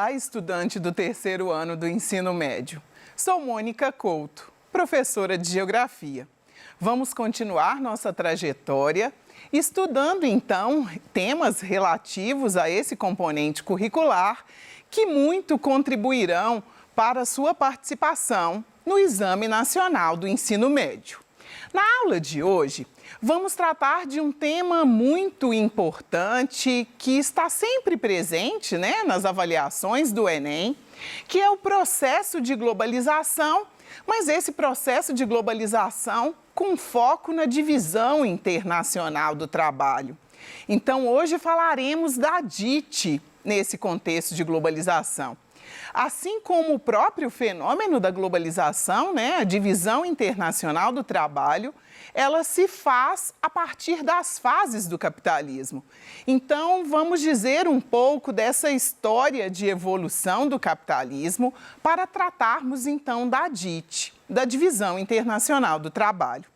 Olá, estudante do terceiro ano do ensino médio. Sou Mônica Couto, professora de Geografia. Vamos continuar nossa trajetória estudando, então, temas relativos a esse componente curricular que muito contribuirão para a sua participação no Exame Nacional do Ensino Médio. Na aula de hoje, vamos tratar de um tema muito importante que está sempre presente, nas avaliações do Enem, que é o processo de globalização, mas esse processo de globalização com foco na divisão internacional do trabalho. Então, hoje falaremos da DIT nesse contexto de globalização. Assim como o próprio fenômeno da globalização, a divisão internacional do trabalho, ela se faz a partir das fases do capitalismo. Então, vamos dizer um pouco dessa história de evolução do capitalismo para tratarmos, então, da DIT, da Divisão Internacional do Trabalho.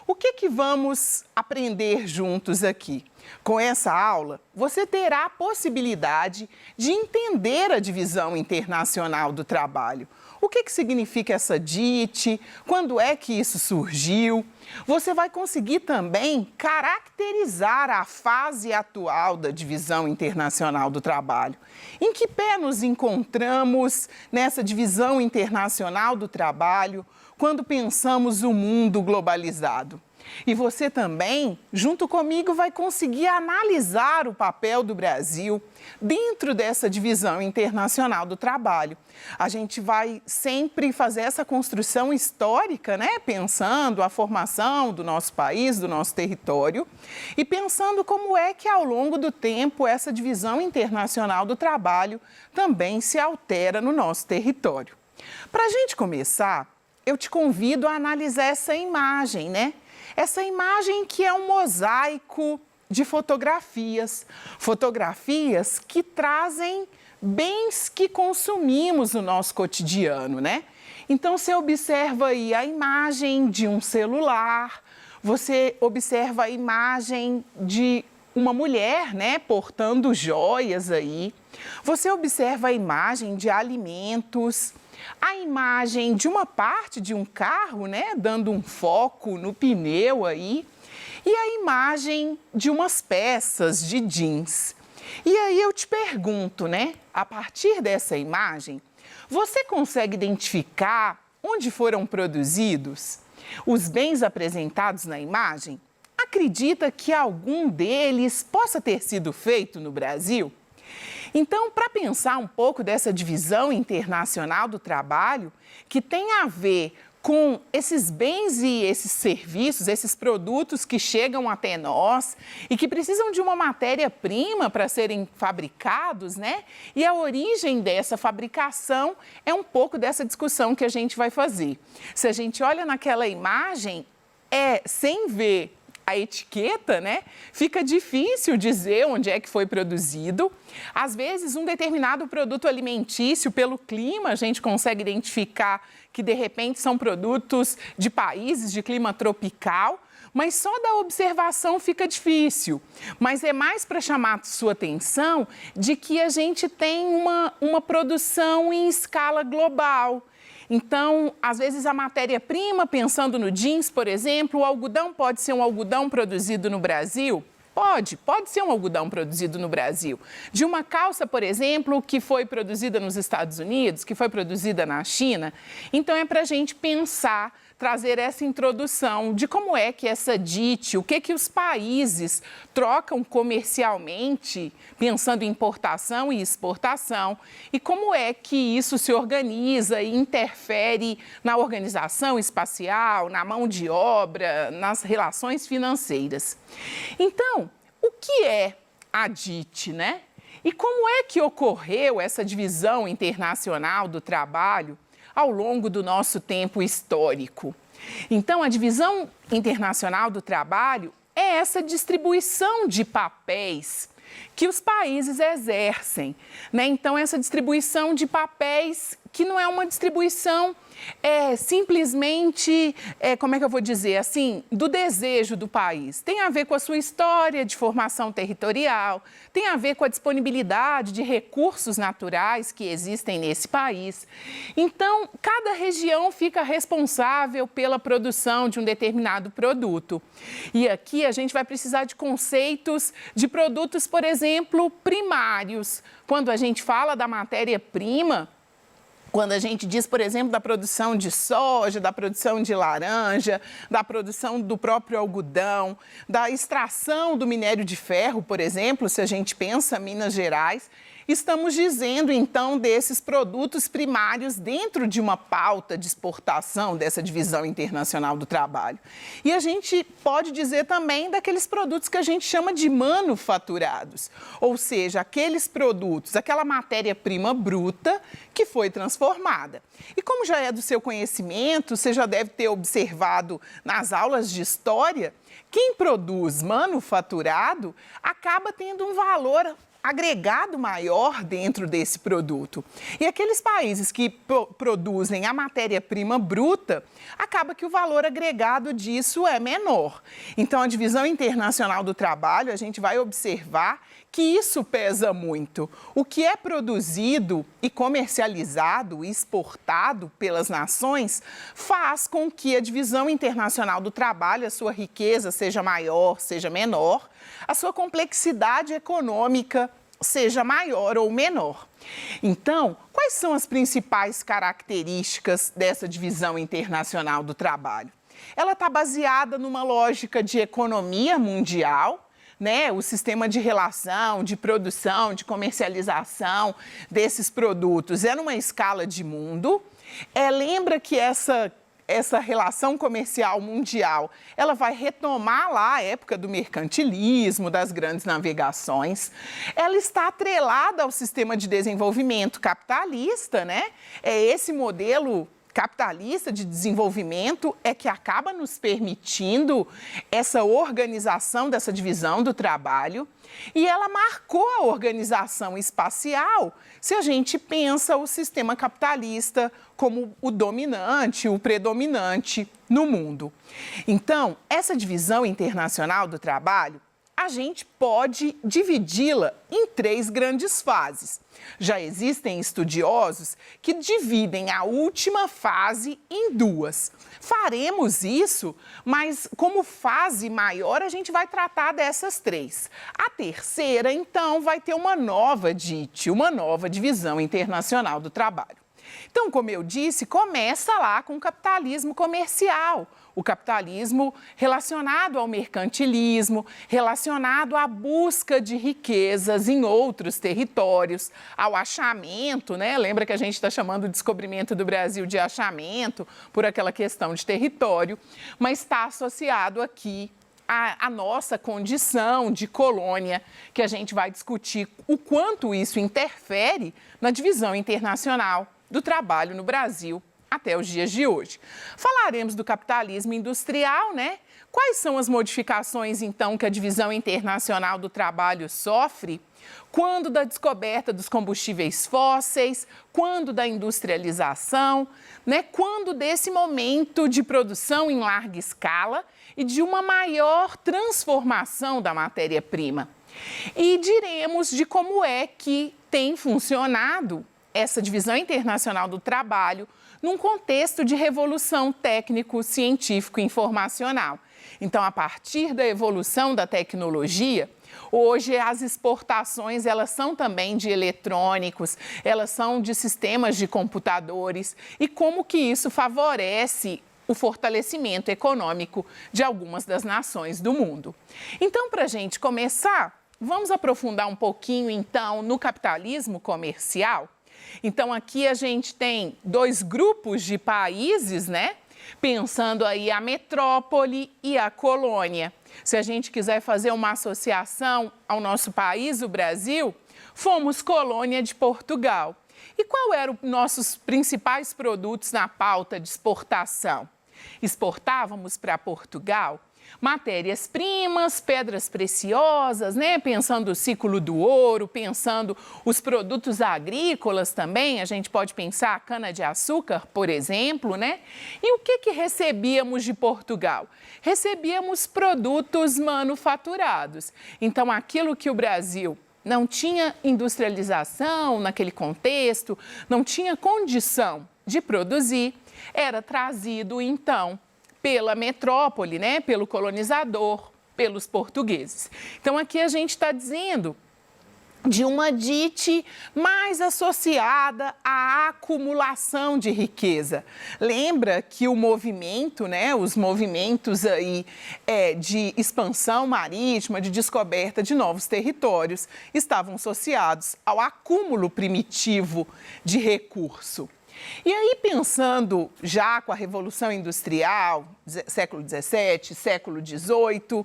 O que vamos aprender juntos aqui? Com essa aula, você terá a possibilidade de entender a Divisão Internacional do Trabalho. O que significa essa DIT? Quando é que isso surgiu? Você vai conseguir também caracterizar a fase atual da Divisão Internacional do Trabalho. Em que pé nos encontramos nessa Divisão Internacional do Trabalho quando pensamos o mundo globalizado? E você também, junto comigo, vai conseguir analisar o papel do Brasil dentro dessa divisão internacional do trabalho. A gente vai sempre fazer essa construção histórica, pensando a formação do nosso país, do nosso território, e pensando como é que ao longo do tempo essa divisão internacional do trabalho também se altera no nosso território. Para a gente começar, eu te convido a analisar essa imagem, Essa imagem que é um mosaico de fotografias. Fotografias que trazem bens que consumimos no nosso cotidiano, Então, você observa aí a imagem de um celular, você observa a imagem de uma mulher, portando joias aí. Você observa a imagem de alimentos, a imagem de uma parte de um carro, dando um foco no pneu aí, e a imagem de umas peças de jeans. E aí eu te pergunto, a partir dessa imagem, você consegue identificar onde foram produzidos os bens apresentados na imagem? Acredita que algum deles possa ter sido feito no Brasil? Então, para pensar um pouco dessa divisão internacional do trabalho, que tem a ver com esses bens e esses serviços, esses produtos que chegam até nós e que precisam de uma matéria-prima para serem fabricados, E a origem dessa fabricação é um pouco dessa discussão que a gente vai fazer. Se a gente olha naquela imagem, sem ver a etiqueta, fica difícil dizer onde é que foi produzido. Às vezes, um determinado produto alimentício, pelo clima, a gente consegue identificar que, de repente, são produtos de países de clima tropical, mas só da observação fica difícil. Mas é mais para chamar a sua atenção de que a gente tem uma produção em escala global. Então, às vezes, a matéria-prima, pensando no jeans, por exemplo, o algodão pode ser um algodão produzido no Brasil? Pode ser um algodão produzido no Brasil. De uma calça, por exemplo, que foi produzida nos Estados Unidos, que foi produzida na China. Então, é para a gente pensar, trazer essa introdução de como é que essa DIT, o que os países trocam comercialmente, pensando em importação e exportação, e como é que isso se organiza e interfere na organização espacial, na mão de obra, nas relações financeiras. Então, o que é a DIT, E como é que ocorreu essa divisão internacional do trabalho ao longo do nosso tempo histórico? Então, a divisão internacional do trabalho é essa distribuição de papéis que os países exercem, Então, essa distribuição de papéis que não é uma distribuição simplesmente, como é que eu vou dizer, assim, do desejo do país. Tem a ver com a sua história de formação territorial, tem a ver com a disponibilidade de recursos naturais que existem nesse país. Então, cada região fica responsável pela produção de um determinado produto. E aqui a gente vai precisar de conceitos de produtos, por exemplo, primários. Quando a gente fala da matéria-prima, quando a gente diz, por exemplo, da produção de soja, da produção de laranja, da produção do próprio algodão, da extração do minério de ferro, por exemplo, se a gente pensa em Minas Gerais, estamos dizendo, então, desses produtos primários dentro de uma pauta de exportação dessa divisão internacional do trabalho. E a gente pode dizer também daqueles produtos que a gente chama de manufaturados, ou seja, aqueles produtos, aquela matéria-prima bruta que foi transformada. E como já é do seu conhecimento, você já deve ter observado nas aulas de história, quem produz manufaturado acaba tendo um valor agregado maior dentro desse produto. E aqueles países que produzem a matéria-prima bruta, acaba que o valor agregado disso é menor. Então, a divisão internacional do trabalho, a gente vai observar que isso pesa muito. O que é produzido e comercializado e exportado pelas nações faz com que a divisão internacional do trabalho, a sua riqueza seja maior, seja menor, a sua complexidade econômica seja maior ou menor. Então, quais são as principais características dessa divisão internacional do trabalho? Ela está baseada numa lógica de economia mundial, né? O sistema de relação, de produção, de comercialização desses produtos é numa escala de mundo. Lembra que essa relação comercial mundial, ela vai retomar lá a época do mercantilismo, das grandes navegações. Ela está atrelada ao sistema de desenvolvimento capitalista, né? É esse modelo capitalista de desenvolvimento que acaba nos permitindo essa organização dessa divisão do trabalho. E ela marcou a organização espacial, se a gente pensa o sistema capitalista como o dominante, o predominante no mundo. Então, essa divisão internacional do trabalho, a gente pode dividi-la em 3 grandes fases. Já existem estudiosos que dividem a última fase em 2. Faremos isso, mas como fase maior a gente vai tratar dessas 3. A terceira, então, vai ter uma nova DIT, uma nova divisão internacional do trabalho. Então, como eu disse, começa lá com o capitalismo comercial, o capitalismo relacionado ao mercantilismo, relacionado à busca de riquezas em outros territórios, ao achamento, né? Lembra que a gente está chamando o descobrimento do Brasil de achamento por aquela questão de território, mas está associado aqui a nossa condição de colônia, que a gente vai discutir o quanto isso interfere na divisão internacional do trabalho no Brasil até os dias de hoje. Falaremos do capitalismo industrial, né? Quais são as modificações, então, que a divisão internacional do trabalho sofre? Quando da descoberta dos combustíveis fósseis, quando da industrialização, né? Quando desse momento de produção em larga escala e de uma maior transformação da matéria-prima. E diremos de como é que tem funcionado essa divisão internacional do trabalho num contexto de revolução técnico-científico informacional. Então, a partir da evolução da tecnologia, hoje as exportações, elas são também de eletrônicos, elas são de sistemas de computadores e como que isso favorece o fortalecimento econômico de algumas das nações do mundo. Então, para a gente começar, vamos aprofundar um pouquinho, então, no capitalismo comercial. Então, aqui a gente tem 2 grupos de países, né? Pensando aí a metrópole e a colônia. Se a gente quiser fazer uma associação ao nosso país, o Brasil, fomos colônia de Portugal. E qual eram os nossos principais produtos na pauta de exportação? Exportávamos para Portugal matérias-primas, pedras preciosas, né? Pensando o ciclo do ouro, pensando os produtos agrícolas também, a gente pode pensar a cana-de-açúcar, por exemplo, né? E o que recebíamos de Portugal? Recebíamos produtos manufaturados. Então, aquilo que o Brasil não tinha industrialização naquele contexto, não tinha condição de produzir, era trazido, então, pela metrópole, né? Pelo colonizador, pelos portugueses. Então, aqui a gente está dizendo de uma dite mais associada à acumulação de riqueza. Lembra que o movimento, né, os movimentos aí de expansão marítima, de descoberta de novos territórios, estavam associados ao acúmulo primitivo de recurso. E aí, pensando já com a Revolução Industrial, século XVII, século XVIII,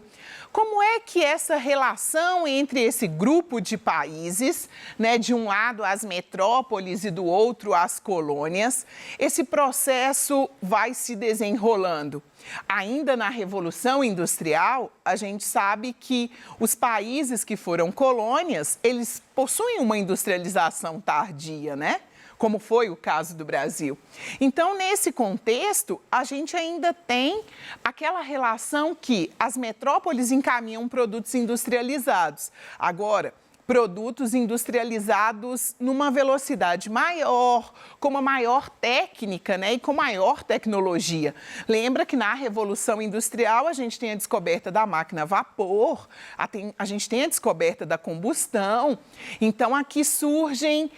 como é que essa relação entre esse grupo de países, né, de um lado as metrópoles e do outro as colônias, esse processo vai se desenrolando? Ainda na Revolução Industrial, a gente sabe que os países que foram colônias, eles possuem uma industrialização tardia, né? Como foi o caso do Brasil. Então, nesse contexto, a gente ainda tem aquela relação que as metrópoles encaminham produtos industrializados. Agora, produtos industrializados numa velocidade maior, com uma maior técnica, né, e com maior tecnologia. Lembra que na Revolução Industrial a gente tem a descoberta da máquina a vapor, a gente tem a descoberta da combustão. Então, aqui surgem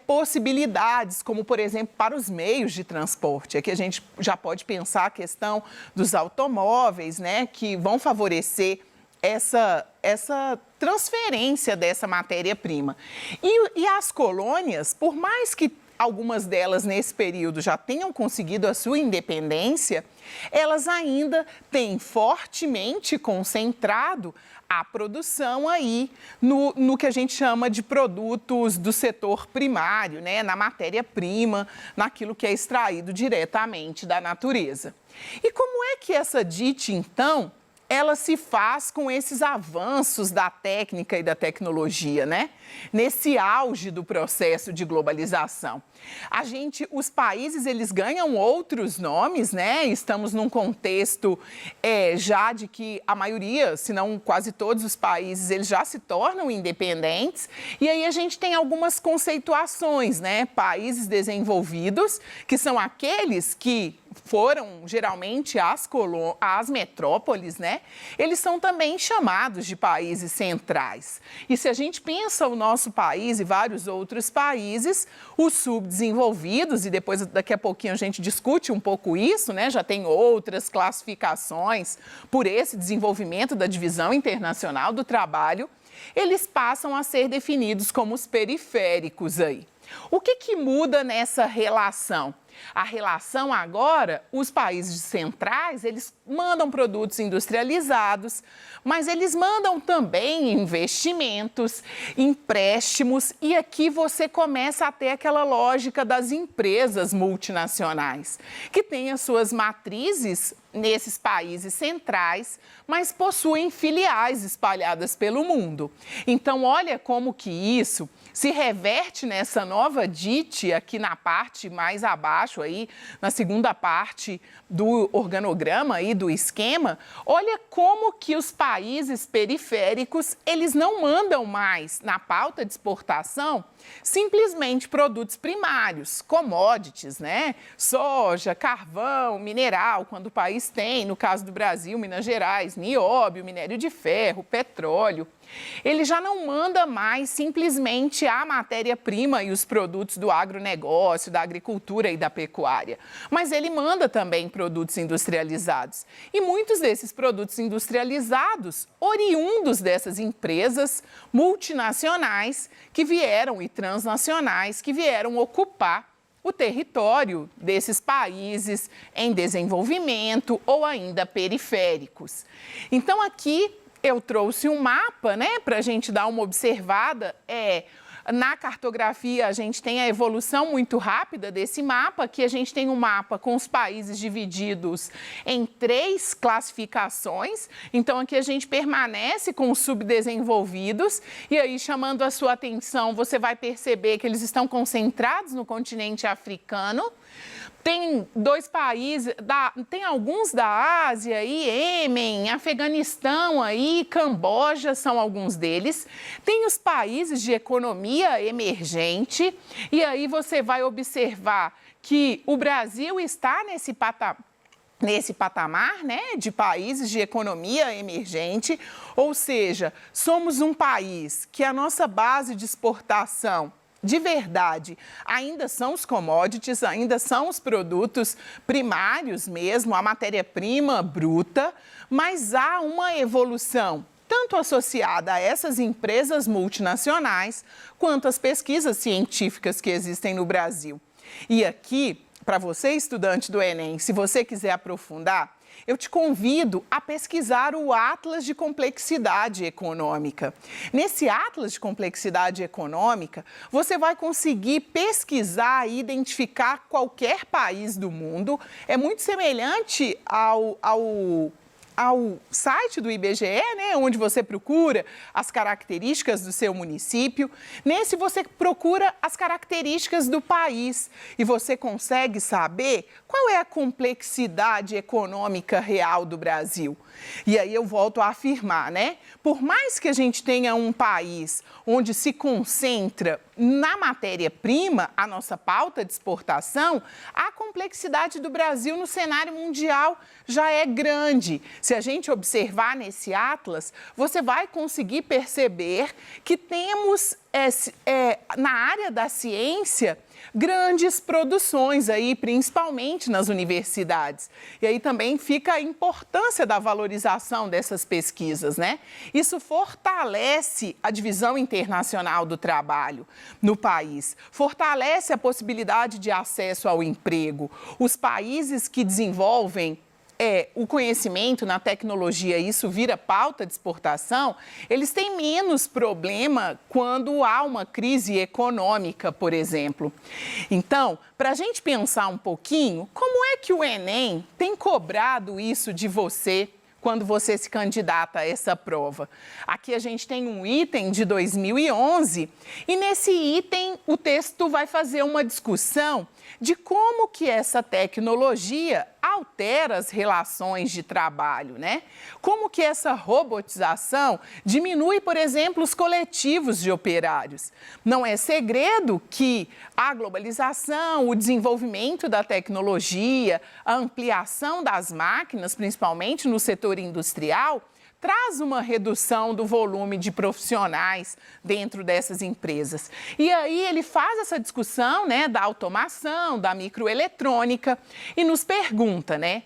possibilidades, como, por exemplo, para os meios de transporte. Aqui a gente já pode pensar a questão dos automóveis, né, que vão favorecer essa transferência dessa matéria-prima. E as colônias, por mais que algumas delas nesse período já tenham conseguido a sua independência, elas ainda têm fortemente concentrado a produção aí no que a gente chama de produtos do setor primário, né? Na matéria-prima, naquilo que é extraído diretamente da natureza. E como é que essa dite, então, ela se faz com esses avanços da técnica e da tecnologia, né? Nesse auge do processo de globalização. Os países, eles ganham outros nomes, né? Estamos num contexto já de que a maioria, se não quase todos os países, eles já se tornam independentes. E aí a gente tem algumas conceituações, né? Países desenvolvidos, que são aqueles que foram geralmente as metrópoles, né? Eles são também chamados de países centrais. E se a gente pensa o nosso país e vários outros países, os subdesenvolvidos, e depois daqui a pouquinho a gente discute um pouco isso, né? Já tem outras classificações por esse desenvolvimento da Divisão Internacional do Trabalho, eles passam a ser definidos como os periféricos aí. O que muda nessa relação? A relação agora, os países centrais, eles mandam produtos industrializados, mas eles mandam também investimentos, empréstimos, e aqui você começa a ter aquela lógica das empresas multinacionais, que têm as suas matrizes nesses países centrais, mas possuem filiais espalhadas pelo mundo. Então, olha como que isso se reverte nessa nova dite aqui na parte mais abaixo, aí, na segunda parte do organograma aí, do esquema. Olha como que os países periféricos, eles não mandam mais na pauta de exportação simplesmente produtos primários, commodities, né? Soja, carvão, mineral, quando o país tem, no caso do Brasil, Minas Gerais, nióbio, minério de ferro, petróleo. Ele já não manda mais simplesmente a matéria-prima e os produtos do agronegócio, da agricultura e da pecuária, mas ele manda também produtos industrializados. E muitos desses produtos industrializados, oriundos dessas empresas multinacionais que vieram e transnacionais que vieram ocupar o território desses países em desenvolvimento ou ainda periféricos. Então, aqui eu trouxe um mapa, né, para a gente dar uma observada, Na cartografia, a gente tem a evolução muito rápida desse mapa, que a gente tem um mapa com os países divididos em 3 classificações. Então, aqui a gente permanece com os subdesenvolvidos e aí, chamando a sua atenção, você vai perceber que eles estão concentrados no continente africano. Tem 2 países, tem alguns da Ásia, Iêmen, Afeganistão, aí, Camboja são alguns deles. Tem os países de economia emergente e aí você vai observar que o Brasil está nesse patamar, né, de países de economia emergente, ou seja, somos um país que a nossa base de exportação de verdade, ainda são os commodities, ainda são os produtos primários mesmo, a matéria-prima bruta, mas há uma evolução tanto associada a essas empresas multinacionais, quanto às pesquisas científicas que existem no Brasil. E aqui, para você, estudante do Enem, se você quiser aprofundar, eu te convido a pesquisar o Atlas de Complexidade Econômica. Nesse Atlas de Complexidade Econômica, você vai conseguir pesquisar e identificar qualquer país do mundo. É muito semelhante ao site do IBGE, né, onde você procura as características do seu município. Nesse você procura as características do país e você consegue saber qual é a complexidade econômica real do Brasil. E aí eu volto a afirmar, né? Por mais que a gente tenha um país onde se concentra na matéria-prima, a nossa pauta de exportação, a complexidade do Brasil no cenário mundial já é grande. Se a gente observar nesse atlas, você vai conseguir perceber que temos, na área da ciência, grandes produções aí, principalmente nas universidades. E aí também fica a importância da valorização dessas pesquisas, né? Isso fortalece a divisão internacional do trabalho no país, fortalece a possibilidade de acesso ao emprego. Os países que desenvolvem o conhecimento na tecnologia, isso vira pauta de exportação, eles têm menos problema quando há uma crise econômica, por exemplo. Então, para a gente pensar um pouquinho, como é que o Enem tem cobrado isso de você quando você se candidata a essa prova? Aqui a gente tem um item de 2011 e nesse item o texto vai fazer uma discussão de como que essa tecnologia altera as relações de trabalho, né? Como que essa robotização diminui, por exemplo, os coletivos de operários. Não é segredo que a globalização, o desenvolvimento da tecnologia, a ampliação das máquinas, principalmente no setor industrial, traz uma redução do volume de profissionais dentro dessas empresas. E aí ele faz essa discussão, né, da automação, da microeletrônica e nos pergunta, né,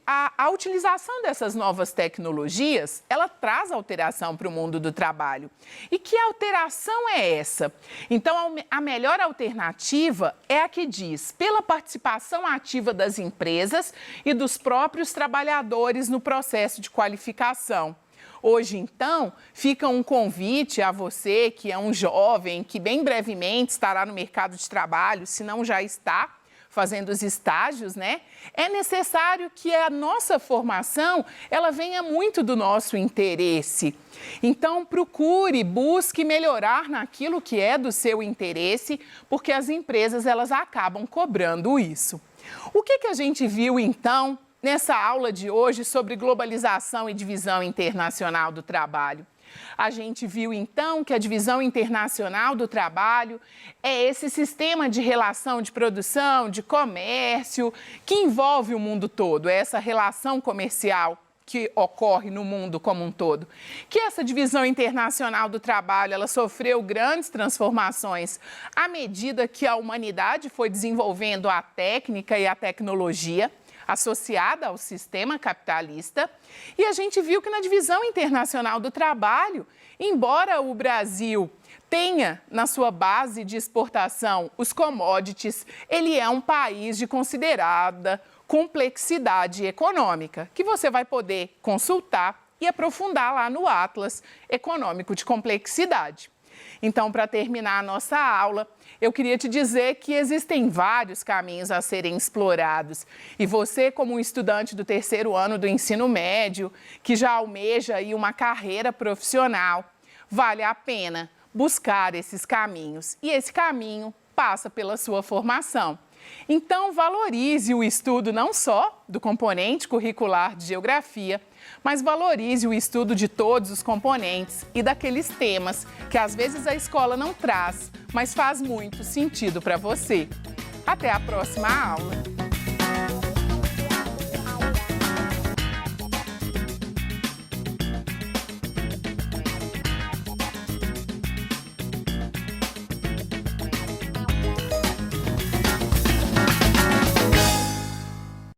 a utilização dessas novas tecnologias, ela traz alteração para o mundo do trabalho. E que alteração é essa? Então, a melhor alternativa é a que diz, pela participação ativa das empresas e dos próprios trabalhadores no processo de qualificação. Hoje, então, fica um convite a você que é um jovem, que bem brevemente estará no mercado de trabalho, se não já está fazendo os estágios, né? É necessário que a nossa formação, ela venha muito do nosso interesse. Então, procure, busque melhorar naquilo que é do seu interesse, porque as empresas, elas acabam cobrando isso. O que a gente viu, então, nessa aula de hoje sobre globalização e divisão internacional do trabalho? A gente viu, então, que a divisão internacional do trabalho é esse sistema de relação de produção, de comércio, que envolve o mundo todo, é essa relação comercial que ocorre no mundo como um todo. Que essa divisão internacional do trabalho, ela sofreu grandes transformações à medida que a humanidade foi desenvolvendo a técnica e a tecnologia associada ao sistema capitalista, e a gente viu que na divisão internacional do trabalho, embora o Brasil tenha na sua base de exportação os commodities, ele é um país de considerada complexidade econômica, que você vai poder consultar e aprofundar lá no Atlas Econômico de Complexidade. Então, para terminar a nossa aula, eu queria te dizer que existem vários caminhos a serem explorados. E você, como um estudante do terceiro ano do ensino médio, que já almeja aí uma carreira profissional, vale a pena buscar esses caminhos. E esse caminho passa pela sua formação. Então, valorize o estudo não só do componente curricular de geografia, mas valorize o estudo de todos os componentes e daqueles temas que às vezes a escola não traz, mas faz muito sentido para você. Até a próxima aula!